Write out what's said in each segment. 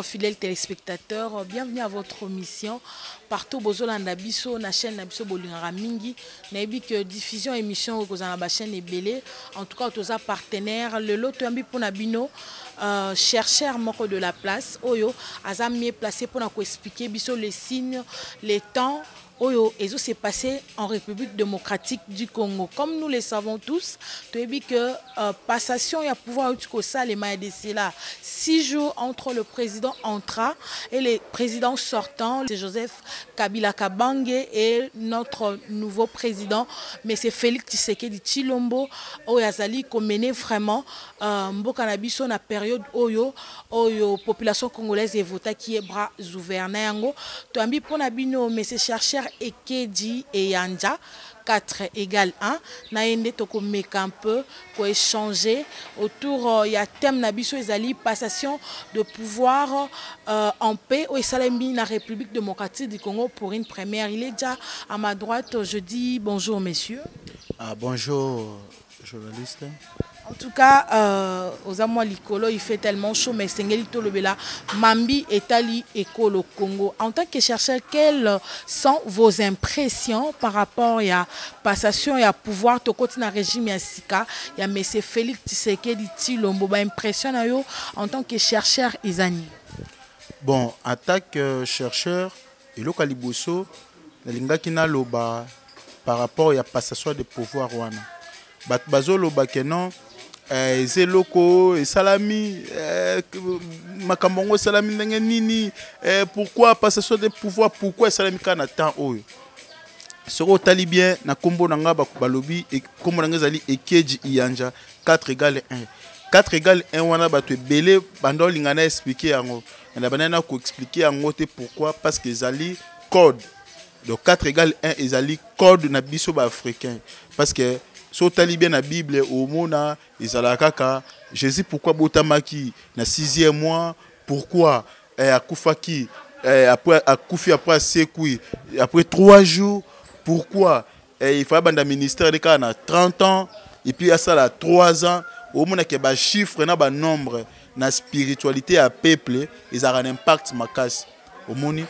fidèles téléspectateurs, bienvenue à votre mission. Partout, Bozolanda Biso, na chaîne Nabiso Bolingara Mingi, Nabi que diffusion émission aux la chaîne est belé. En tout cas, tous partenaires, le lot Tuambi pour Nabino, chercheur moko de la place, Oyo, Azam mieux placé pour nous expliquer Biso les signes, les temps. Oyo, et ça s'est passé en République démocratique du Congo. Comme nous le savons tous, tu as dit que passation, il y a pouvoir utiliser ça, les maïdés là. 6 jours entre le président entrant et le président sortant, c'est Joseph Kabila Kabange et notre nouveau président, mais c'est Félix Tshisekedi Tshilombo, Oyo Azali, qui mené vraiment Mboka na biso na période Oyo, population congolaise et vota qui est bras ouverts. Tu as dit pour Nabino, mais c'est chercheur Ekedi et Yanja 4 égale 1 naende toko meka un peu pour échanger autour il y a thème nabiso ezali passation de pouvoir en paix au Salambi la République démocratique du Congo pour une première. Il est déjà à ma droite. Je dis bonjour messieurs. Bonjour journaliste. En tout cas, aux amours Likolo, il fait tellement chaud, mais Sengeli Tolobela, Mambi Etali Ekolo Congo. En tant que chercheur, quelles sont vos impressions par rapport à la passation et à pouvoir de côté dans régime Yassika, il y a M. Félix Tshisekedi Tshilombo, impression en tant que chercheur Isani. Bon, attaque chercheur, et le Kaliboso, la Lingakina Loba par rapport à la passation de pouvoir wana. Bazo Loba Kenon. Zeloko et Salami, Makambongo Salami Nini, pourquoi passation de pouvoir, pourquoi Salami Kana tant oyo. Sero talibien na kombo nanga balobi et kombo nanga zali Ekedi Iyanja 4 égale 1. 4 égale 1 wana bato belé bando lingana expliquer yango. Na banana ko expliquer yango te pourquoi parce que zali code. Donc 4 égale 1 ezali code na biso ba africain parce que so talibien na Bible au mona ezalakaka Jésus pourquoi botamaki na 6e mois pourquoi akufaki après akufi après sekui après 3 jours pourquoi il faut banda ministère de kana 30 ans et puis à ça là 3 ans au mona ke ba chiffre na ba nombre na spiritualité à peuple ils ont un impact makasi au moni.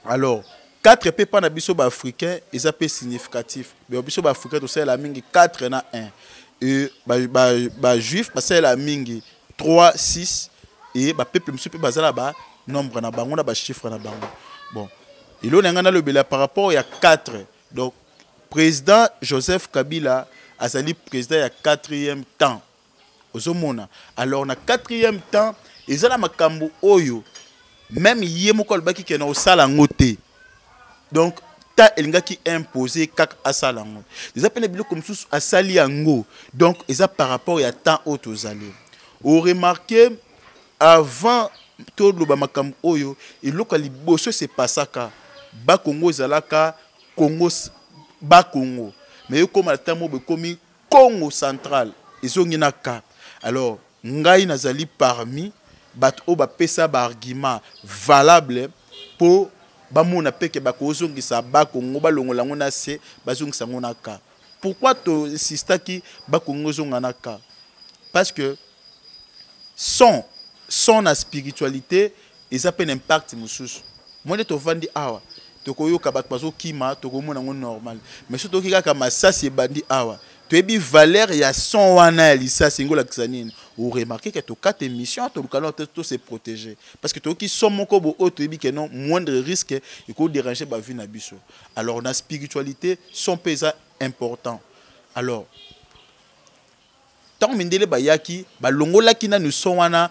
Alors 4 peuples na biso ba africain ils appellent significatif mais biso ba africain to c'est la mingi 4 na 1 et ba juif c'est la mingi 3 6 et ba peuple monsieur pe bazala ba nombre na bango na ba chiffre na bango. Bon et là on a le bela par rapport il y a 4 donc président Joseph Kabila azali président il y a 4e temps ozomona. Alors na 4e temps ezala makambo oyo même yemoko albaki ke na osala ngote. Donc, ta elinga qui imposé kak asalango. Les appels biloko comme sous asali ango. Donc, ça par rapport à temps autres allés. On remarqué avant tout le bamakam oyo et lokali bosso c'est pas ça ka ba Congo zalaka Congo ba Congo. Mais comme à temps mo komi Congo central ezongina ka. Alors, ngai nazali parmi bat o ba pesa ba argument valable pour bamona peke bakozongisa bakongo balongola ngona se bazongisa ngona ka. Pourquoi to sistaki bakongo zongana ka? Parce que son na spiritualité ils appellent impact mususu. Moi to vandi awa to koyoka bazo kima to komona ngo normal. Mais surtout kika masasi bandi awa. To ebi valeur ya son wana lisa singola kisanine. Vous remarquez que tu as 4 émissions, tu as se protéger. Parce que tu as qui que non moindre risque et qu'on déranger la vie. Alors, la spiritualité, son pesant important. Alors, tant que Mendele Bayaki, Longola qui nous sommes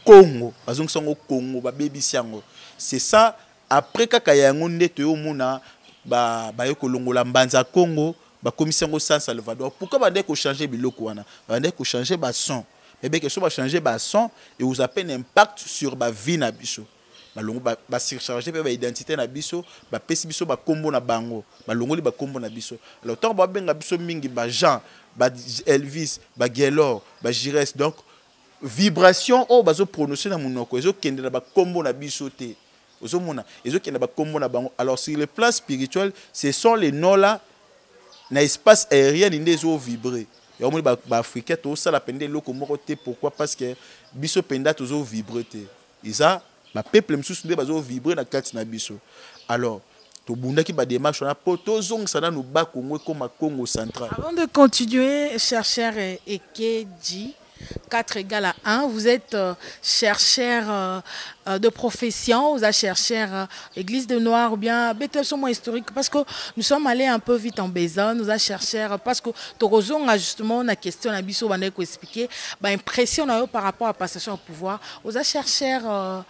Congo, Congo, c'est ça, après Kakayango Neto Mona, Bayoko Longola Mbanza Congo, Commission San Salvador. Pourquoi vous changer biloko wana? Vous changer son. Et bien que ça va changer le son et vous avez un impact sur la vie na biso. Ba surcharger ba identité na biso, ba pesi biso ba kombo na bango, ba longoli ba kombo na biso. Alors tant ba benga biso mingi ba Jean, ba Elvis, ba Gelor, ba Jires donc vibration o bazo prononcer na monoko, ezo kende na ba kombo na biso te. Ozomona, ezo kende na ba kombo na bango. Alors sur le plan spirituel, ce sont les noms là na espace aérien ils ont vibré. Et on Africain tout ça la pende loko moko te pourquoi parce que biso penda toujours vibrer. isa ba peuple msusu nde bazo vibrer na kati na biso. Alors tobundaki ba démarche na poto zongisa na no ba Congo comme Congo central. Avant de continuer, chercheur Ekedji, 4 égale à 1, vous êtes chercheur de profession, vous êtes chercheur Église de Noir ou bien béton historique, parce que nous sommes allés un peu vite en besoin, nous avons chercheur, parce que Torozon a justement la question, à Bissot, on a expliqué, impression par rapport à la passation au pouvoir, vous êtes chercheur,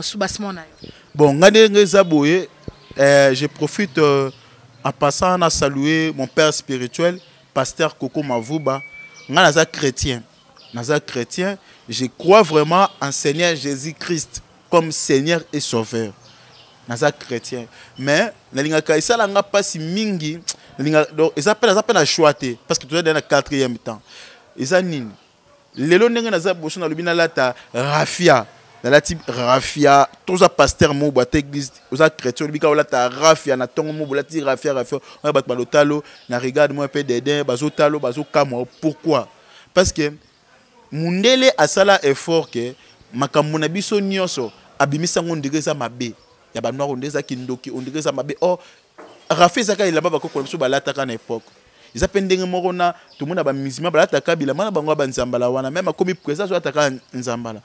sous-bassement. Bon, je profite en passant à saluer mon père spirituel, pasteur Coco Mavouba. Naza chrétien, je crois vraiment en Seigneur Jésus-Christ comme Seigneur et Sauveur. Naza chrétien, mais nalinga kaisa la nga pasi mingi, donc ils appellent à choiter parce que tu es dans le 4e temps. Ils animent. Lelo nenga naza bosso na lubina lata rafia. Dans la type rafia, tous les pasteurs mo boite église, aux chrétiens lubika lata rafia na tongo mo bolati rafia, on va battre balotalo, na regarde moi peu d'aider, bazotalo, bazokamo. Pourquoi? Parce que mundele asala effort que makambo na biso nyonso abimisa ngondire za mabe. Ya ba noir ondeza kindoki ondire za mabe. Oh rafia zaka ilamba bakoko biso balata kana époque. Ils appellent des morona, tout le monde a ba musulman balata kabila, mana bango ba nzambala wana, même a commis présence ou ataka nzambala.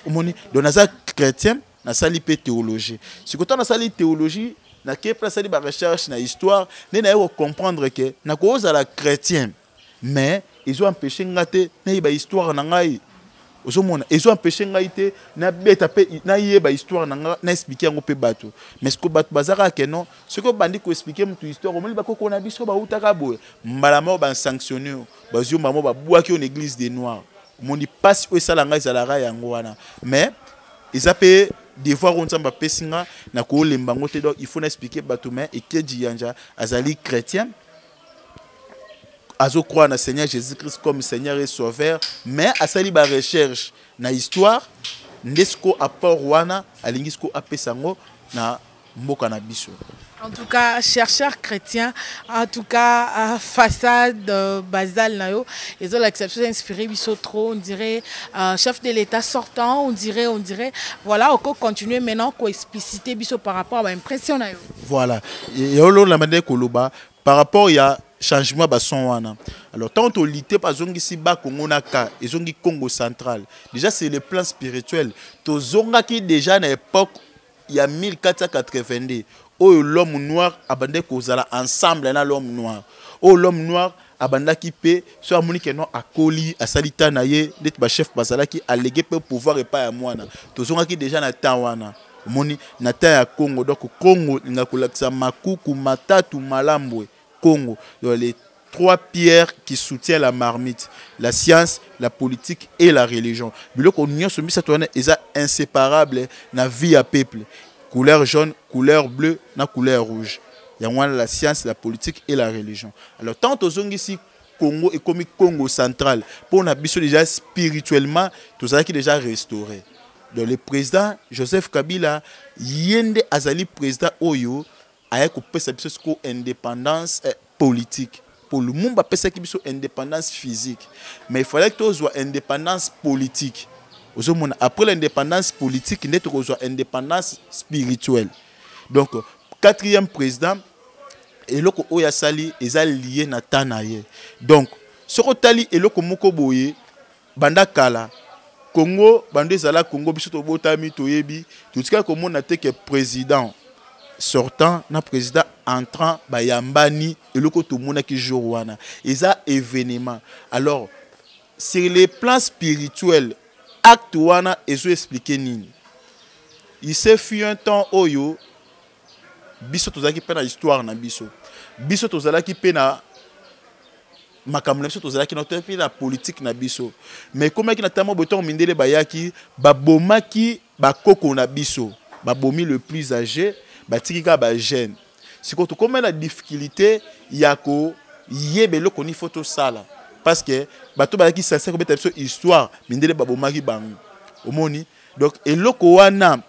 Donc naza chrétien, na sali pe théologie. Si quand on a sali théologie, na ke place sali ba recherche na histoire, na comprendre que na cause à la chrétien, mais ils ont empêché ngate na ba histoire na ngai. Ils ont empêché ngate na beta pe na yeba histoire na expliquer ngo pe bato. Mais ce que bato bazara que non, ce que bandi ko expliquer mutu histoire, omeli ba ko na biso ba utaka boye. Mbalama ba sanctionner, ba zio mamo ba boaki en église des noirs. Mon dit passe au salanga zalara yangoana, mais ils appellent devoir on samba pesinga na ko lembango te donc il faut expliquer bato mais et que Djanja azali chrétien azo croire na Seigneur Jésus-Christ comme Seigneur et Sauveur, mais asali ba recherche na histoire ndesko apport wana alingisko apesango na mboka na biso. En tout cas, chercheur chrétien, en tout cas, façade basale, ils ont l'acception d'inspirer trop, on dirait, chef de l'État sortant, on dirait, voilà, on peut continuer maintenant qu'on expliciter par rapport à l'impression. Voilà, et par rapport à changement de son. Alors, tant que l'ité pas zongi si bas Congo naka, et zongi Congo central, déjà c'est le plan spirituel. To zonga qui déjà à l'époque, il y a 1482. Oh l'homme noir abandé kozala ensemble na l'homme noir. Oh l'homme noir abanda ki pe so amoni ke non akoli asalita na ye net ba chef basala ki allégué pe pouvoir et pas à mwana. Tozonga ki déjà na temps wana. Moni na temps ya Congo donc Congo ngakolakisa makuku matatu malambwe Congo. Donc les 3 pierres qui soutiennent la marmite, la science, la politique et la religion. Biloko nyonso mbisa toana eza inséparable na vie à peuple. Couleur jaune, couleur bleue, na couleur rouge. Il y a la science, la politique et la religion. Alors, tant aux ici, Congo et comme Congo central, pour on a déjà spirituellement, tout ça qui est déjà restauré. Donc, le président Joseph Kabila, Yende Azali, président Oyo, a une indépendance politique. Pour le monde, il y a une indépendance physique. Mais il fallait que tu aies une indépendance politique. Après l'indépendance politique, il y a une indépendance spirituelle. Donc, 4e président, et le Oya Sali est lié à Tanaye. Donc, ce que et le Komoko Boye, Banda Kala, Congo, Bande Zala, Congo, Bissoto Botami, Toyebi, tout ce qu'on a été que président sortant, na président entrant, Bayambani, et le Kotomona qui joue. Et ça, événement. Alors, sur les plans spirituels, acte wana ezo expliquer nini. Il s'est fut un temps oyo biso tozaki pe na histoire na biso. Biso tozalaki pe na makambo na biso tozalaki na politique na biso. Mais comme ki na tamo boton mindele bayaki babomaki bakoko na biso. Babomi le plus âgé, batikika ba jeune. Siko to comme la difficulté yako yebelo koni photo sala. Parce que bato ba ki sensé ko beta histoire mindele babomaki bango omoni donc eloko wana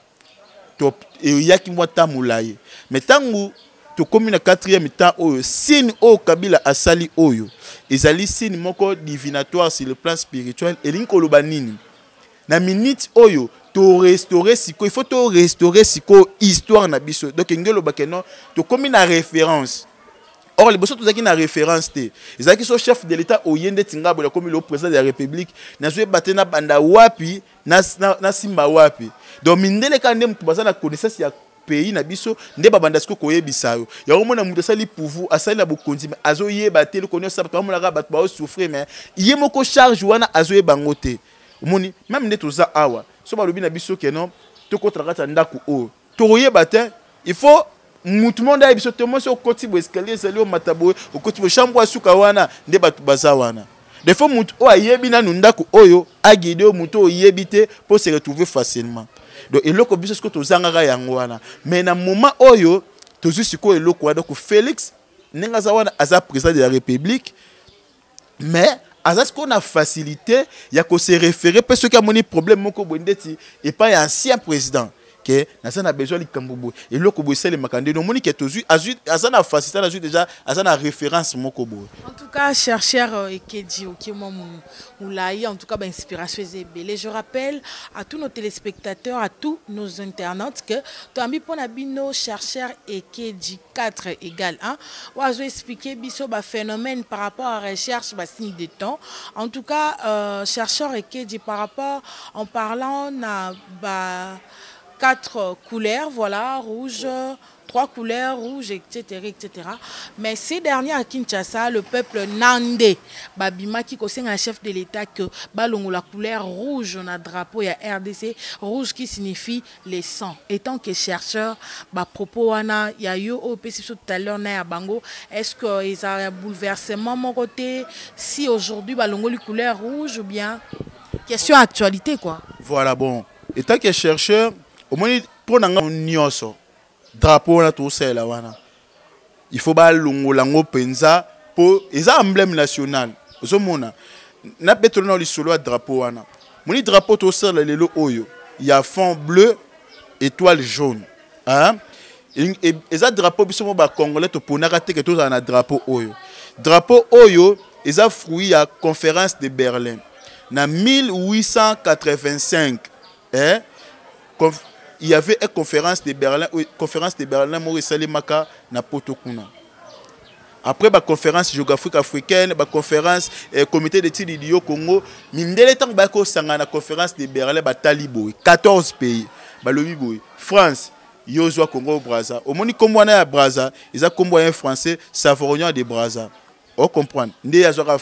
to yaki mwata mulaye mais tangu to komi na 4e temps oyo signe o Kabila asali oyo ezali signe moko divinatoire sur le plan spirituel elingi koloba nini na minute oyo to restaurer siko, il faut to restaurer siko histoire na biso. Donc ngelo bakeno to comme na référence. Or les bosso tozaki na référence te. Ezaki so chef de l'état oyende tingabo la comme le président de la république na zo batena banda wapi na simba wapi. Donc mindele kande mutu bazana connaissance ya pays na biso nde babanda siko koyebisa yo. Ya omona mutu asali pouvoir asali na bokonzi mais azo yeba te le connaissance ba mona ka bat ba souffrir mais yemoko charge wana azo yeba ngote. Omoni même nde toza awa. So balobi na biso keno to ko trakata ndaku o. To yeba te il faut tout le monde a biso tellement sur côté bo escalier sali o matabo o côté bo chambre asuka wana nde batu baza wana. Des fois mutu o ayebi na ndaku oyo agide o mutu o yebite pour se retrouver facilement. Donc eloko biso ko tozanga yango wana. Mais na moment oyo tozu siko eloko wana ko Félix nenga za wana aza président de la République mais azas qu'on a facilité ya ko se référer parce que moni problème moko bondeti et pas ancien président que na besoin de kambubu et loko bossé le makande no moni que tozu azana facilité na déjà azana référence moko bo. En tout cas chercheur Ekedji okimo moulayi en tout cas ba inspiration ezebele. Je rappelle à tous nos téléspectateurs, à tous nos internautes que tombi pona bino chercheur Ekedji 4 égale 1 oazo expliquer biso ba phénomène par rapport à recherche ba signe de temps. En tout cas chercheur Ekedji par rapport en parlant na ba 4 couleurs, voilà, rouge, 3 couleurs, rouge, etc., etc. Mais ces derniers à Kinshasa, le peuple Nandé, Babima qui conseille un chef de l'État que balongo la couleur rouge on a drapeau il y a RDC rouge qui signifie les sangs. Étant que chercheur, bah propos wana il y a eu au PC tout à l'heure na bango. Est-ce que ils ont un bouleversement mon côté si aujourd'hui balongo la couleur rouge ou bien question actualité quoi. Voilà bon. Étant que chercheur au moins pour nanga nyonso drapeau na to sela wana il faut ba longo lango penza pour eza emblème national ozomona na betolo na lisolo drapeau wana moni drapeau to sela lelo oyo il y a fond bleu étoile jaune hein et eza drapeau biso mo ba congolais to ponaka te que to na drapeau oyo eza fruit ya conférence de Berlin na 1885 hein il y avait une conférence de Berlin, Maurice Salimaka na Potokuna. Après la conférence géographique africaine, la conférence comité d'études du Congo, mindele tang ba ko sanga na conférence de Berlin ba talibo 14 pays. Ba lobi France, Yozwa Congo Brazza. Au moni kombo na Brazza, ils a kombo un français Savorognan de Brazza. On comprend. Ndé yazwa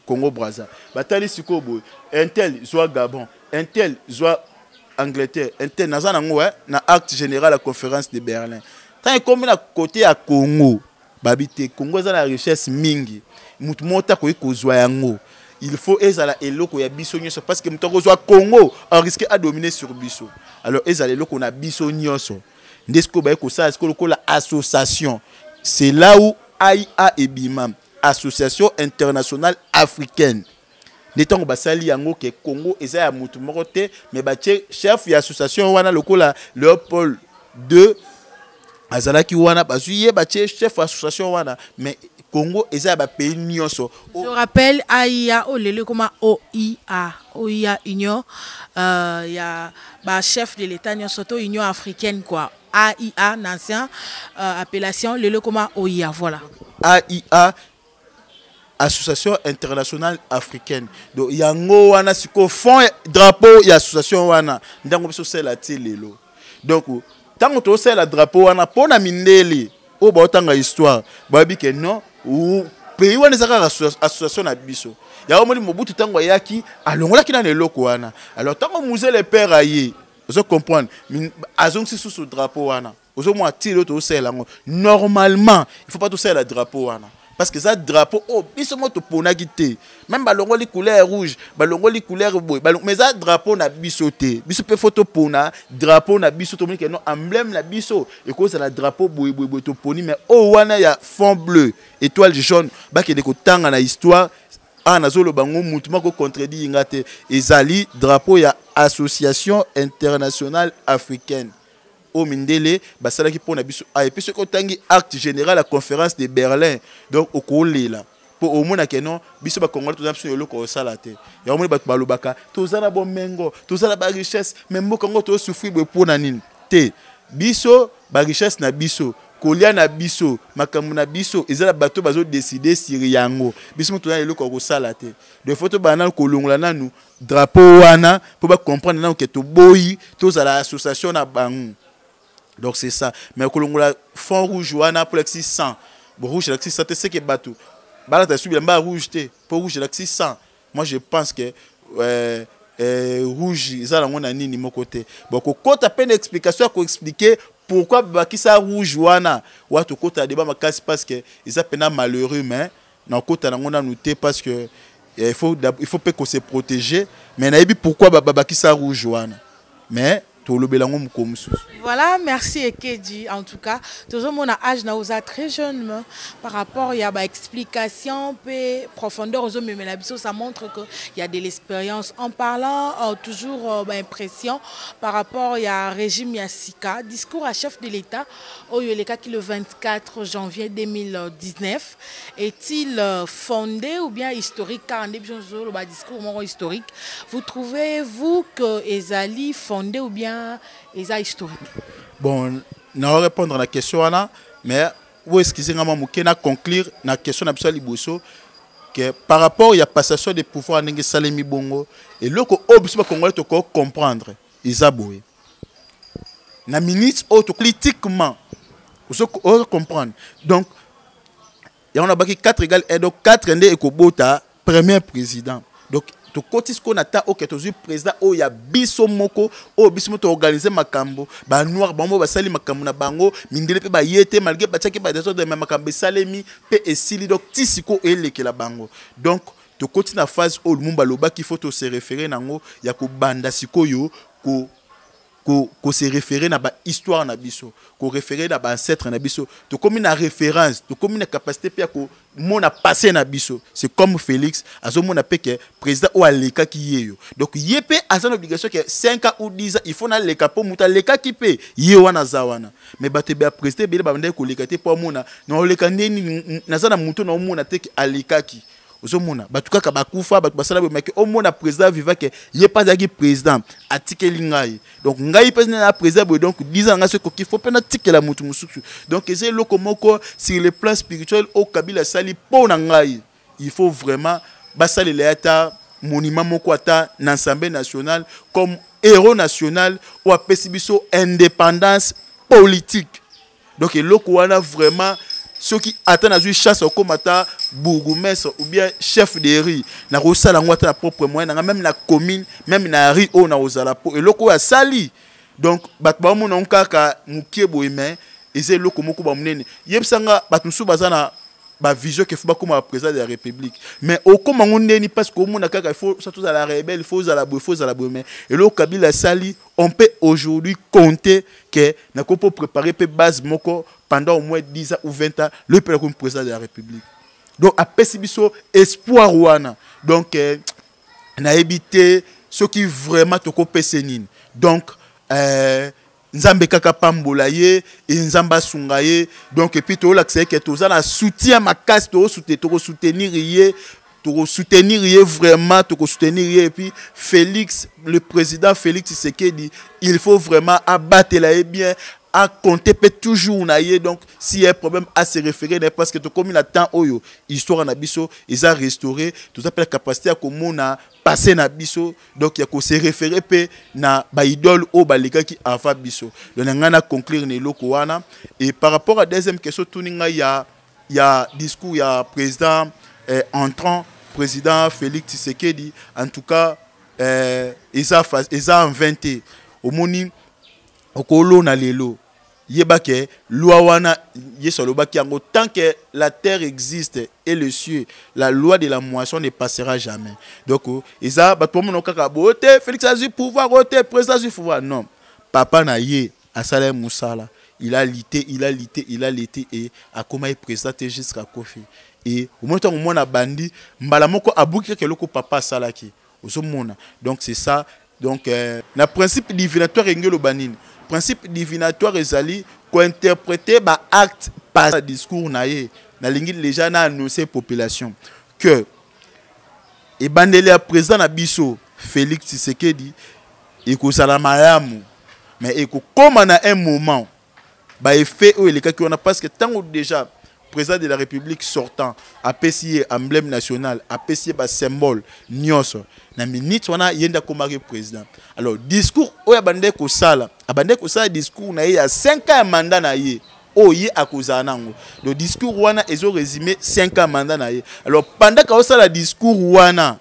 Congo Brazza. Ba tali siko boy. Intel zwa Gabon, Intel zwa Angleterre, international, na acte général la conférence de Berlin. Tant comme na côté à Congo, babité Congo za la richesse mingi. Mutu mota ko ikozwa yango. Il faut ezala eloko ya biso nyonso parce que mutu kozwa Congo on risque à dominer sur biso. Alors ezala eloko na biso nyonso. Ndesko ba ko sa esko la association. C'est là où AIA et BIMAM, Association internationale africaine. Les temps basali yango ke Congo eza ya mutu moko te mais ba chef ya association wana lokola Léopold II azalaki wana bazuye ba chef association wana mais Congo eza ba pays nyonso. Je rappelle AIA olele comme OIA Union ya ba chef de l'état nyonso to Union africaine quoi. AIA ancien appellation lele comme OIA voilà. AIA Association internationale africaine. Donc yango wana siko fond drapeau ya association wana ndango biso sela telelo. Donc tango to sela drapeau wana pona mindeli o ba otanga histoire babi ke non ou pays wana zaka association na biso. Ya omoni Mobutu tango yaki alongola kina neloko wana. Alors tango musée le père aye, vous comprendre azong si sous drapeau wana. Ozo mo atilo to sela ngo. Normalement, il faut pas to sela drapeau wana. Parce que ça drapeau oh biso moto pona gité même balongo li couleur rouge balongo li couleur boy mais ça drapeau na biso te biso pe photo pona drapeau na biso to que non emblème na biso et cause la drapeau boy to poni mais oh wana ya fond bleu étoile jaune ba ke de ko tanga na histoire ana zolo bango mutu mako contredit ngate ezali drapeau ya association internationale africaine. Au Mindele, basala qui pour na biso et puis ce qu'on tangi acte général la conférence de Berlin donc au Kolela pour au moins que non biso ba Congolais tous absolument le ko sala te ya au moins ba balobaka tozana bon mengo tozana ba richesse même mo Congo to souffrir pour na nini te biso ba richesse na biso kolia na biso makambo na biso ezala bato bazo décider sur yango biso tozana le ko sala te de photo banal ko longola nanu drapeau wana pour ba comprendre nanu que to boyi tozala association na bangu. Donc c'est ça. Mais kolongola fond rouge wana pour l'ex 100. Bon rouge l'ex 100 c'est que bateau. Bala ta subi ba rouge te. Pour rouge l'ex 100. Moi je pense que rouge ça la ngona nini mon côté. Bon ko kota peine explication ko expliquer pourquoi baki ça rouge wana. Wa to kota débat makasi parce que ils a peine malheureux mais na kota na ngona noté parce que il faut pas qu'on se protéger mais na yebi pourquoi baki ça rouge wana. Mais voilà, merci Ekedji. En tout cas, toujours mon âge n'a osé très jeune par rapport à une explication et profondeur aux hommes, mais ça montre qu'il y a de l'expérience. En parlant toujours impression par rapport à régime Yassika, discours à chef de l'État, qui le 24 janvier 2019 est-il fondé ou bien historique? Car en discours historique, vous trouvez-vous que Ezali fondé ou bien historique? Bon, je vais répondre à la question, mais vous excusez-moi, je vais conclure la question de Liboso que par rapport à la passation des pouvoirs de Salemi Bongo, et le Congolais doit comprendre, ils ont la ministre politiquement, vous comprendre. Donc, il y a 4 égales et donc 4 et Kobota, premier président. Donc, to kotis ko nata o ketozu président o ya biso moko o biso moto organiser makambo ba noir bango ba sali makambo na bango mindele pe ba yete malgré ba tchaki ba desordre de makambo salemi pe esili donc tisiko eleke la bango. Donc to koti na phase o lumba loba qu'il faut se référer nango ya ko banda sikoyo ko se référer na ba histoire na biso ko référer na ba ancêtre na biso to comme une référence to comme une capacité pe ko mona passé na biso. C'est comme Félix azo mona pe que président ou aleka ki yeyo donc yepé a son obligation que 5 ans ou 10 ans il faut na leka po muta leka ki pe ye wana zawana mais baté be président be ba ndé ko leka te po mona na leka ndeni na za na muto na mona te aleka ki ozomona batu kaka bakufa batu basala be meke au mona président vivant que yé pas daki président atikeli ngai donc ngai président na président donc 10 ans ngaso ko qu'il faut pena tikela mutu mususu donc c'est lokomoko sur le plan spirituel au Kabila sali po na ngai il faut vraiment basali l'état monument moko ata na Assemblée nationale comme héros national ou apesi biso indépendance politique donc eloko wana vraiment ceux qui attendent à jouer chasse au comata bourgmestre ou bien chef de riz na rosala ngwata la propre moyen même la commune même na riz o na ozala po eloko ya sali donc bat ba mo na nkaka mukie boyeme eze eloko moko ba munene yebsanga bat musu bazana ba vision que faut ba comme président de la République mais au comment on ndeni parce que au monde kaka il faut surtout à la rebelle il faut à la mais eloko Kabila sali on peut aujourd'hui compter que na ko préparer pe base moko pendant au moins 10 ans ou 20 ans le président de la République donc a pesibiso espoir wana donc na éviter ce qui vraiment to ko pesenine donc nzambe kaka pambola ye et nzamba sunga ye donc et puis to l'accès que to za na soutien makasi to soutenir ye vraiment to soutenir ye et puis Félix le président Félix Tshisekedi il faut vraiment abattre là et bien à compter peut toujours na ye donc s'il y a un problème à se référer parce que to comme il attend oyo histoire na biso ils a restauré tout ça la capacité à comment na passer na biso donc il y a ko se référer pe na ba idole o ba leka ki ava biso donc ngana conclure ne loko wana et par rapport à deuxième question tuninga il y a discours il y a président entrant président Félix Tshisekedi en tout cas ils a inventé au moni okolo na lelo yebake loi wana yesoloba ki yango tant que la terre existe et le ciel la loi de la moisson ne passera jamais donc isa bato mono kaka bote Félix a du pouvoir ote président du pouvoir non papa na ye asala musala il a lité et a comment il présenté jusqu'à Kofi et au moment où on a bandi mbala moko abuki ke loko papa salaki ozomona donc c'est ça donc na principe divinatoire ngelo banine principe divinatoire ezali ko interpréter ba acte par discours na ye nalingi déjà na annoncer population que et bandele à président na biso Félix Tshisekedi et ko sala malamu mais et ko comme na un moment ba effet où il est qu'on a parce que tant déjà président de la République sortant a payé emblème national a payé ba symbole nyonso na minute wana yenda comme président alors discours o ya bande ko sala abande ko sala discours na ya 5 ans mandat na ye o ye akoza nango le discours wana ezo résumé 5 ans mandat na ye alors pendant que sala discours wana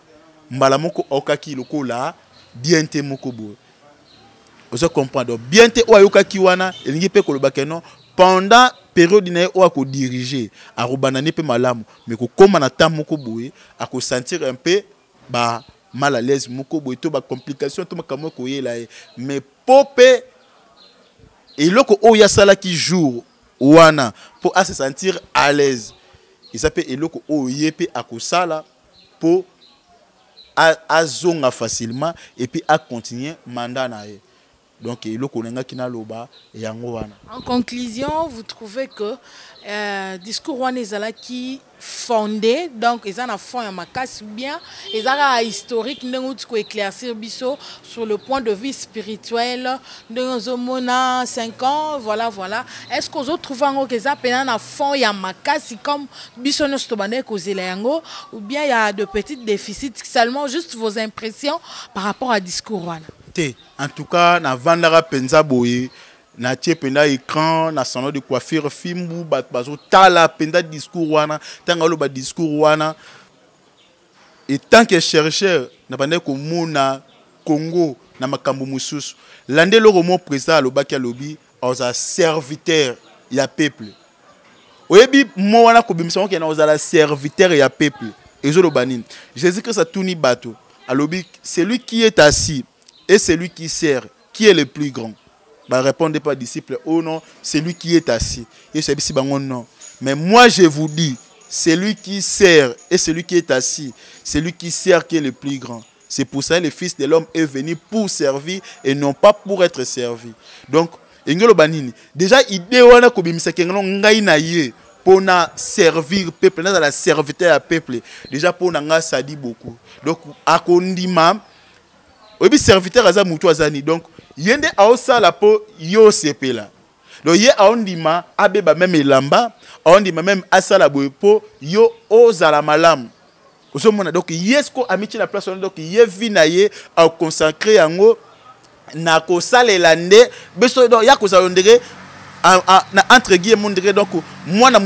mbala moko okaki lokola bien te moko bo ozo comprendre bien te o ayokaki wana elingi pe ko lobaka non pendant période na o ako diriger a robanane pe malamu mais ko koma na temps moko boye ako sentir un peu ba mal à l'aise moko boye to ba complication to makamo ko yela mais popé et loko o ya sala ki jour wana pour se sentir à l'aise il s'appelle eloko o yepe ako sala pour à zonga facilement et puis à continuer mandat na ye. Donc le konenga kina loba yango wana. En conclusion, vous trouvez que discours wana ezala qui fondé donc ils en a fond ya makasi bien ils ont historique ndenge ko éclaircir biso sur le point de vue spirituel ndenge zomona 5 ans voilà est-ce que vous autres trouvez ngo que ça pena na fond ya makasi comme biso no stobane ko zela yango ou bien il y a de petits déficits seulement juste vos impressions par rapport à discours wana? En tout cas, na vandara penza boye, na tie penda écran, na salon de coiffure filmbu bazo tala penda discours wana, tanga lo ba discours wana. Et tant que chercheur, na pande ko mona Congo na makambo mususu. Lande lo romo président lo baki lobi oza serviteur ya peuple. Oyebi mo wana ko bimisa ko na oza la serviteur ya peuple. Ezo lo banine. Jésus-Christ a tuni bato. Alobi celui qui est assis et celui qui sert, qui est le plus grand? Bah, répondez pas, disciple. Oh non, celui qui est assis. Et c'est ici, non. Mais moi, je vous dis, celui qui sert et celui qui est assis, celui qui sert qui est le plus grand. C'est pour ça que le Fils de l'homme est venu pour servir et non pas pour être servi. Donc, déjà, idée wana ko bimisa kengelo ngai na ye pour servir peuple, dans la serviteur à peuple. Déjà pour nga ça dit beaucoup. Donc, akondima obi serviteur aza mutu azani donc yende aosala po yo sepela donc ye aondima abeba même elamba aondima même asala boye po yo ozala malamu ozomona donc yesko amiti na place donc ye vina ye a consacrer yango na ko salela nde beso donc ya ko salondere na entre guillemets donc moi na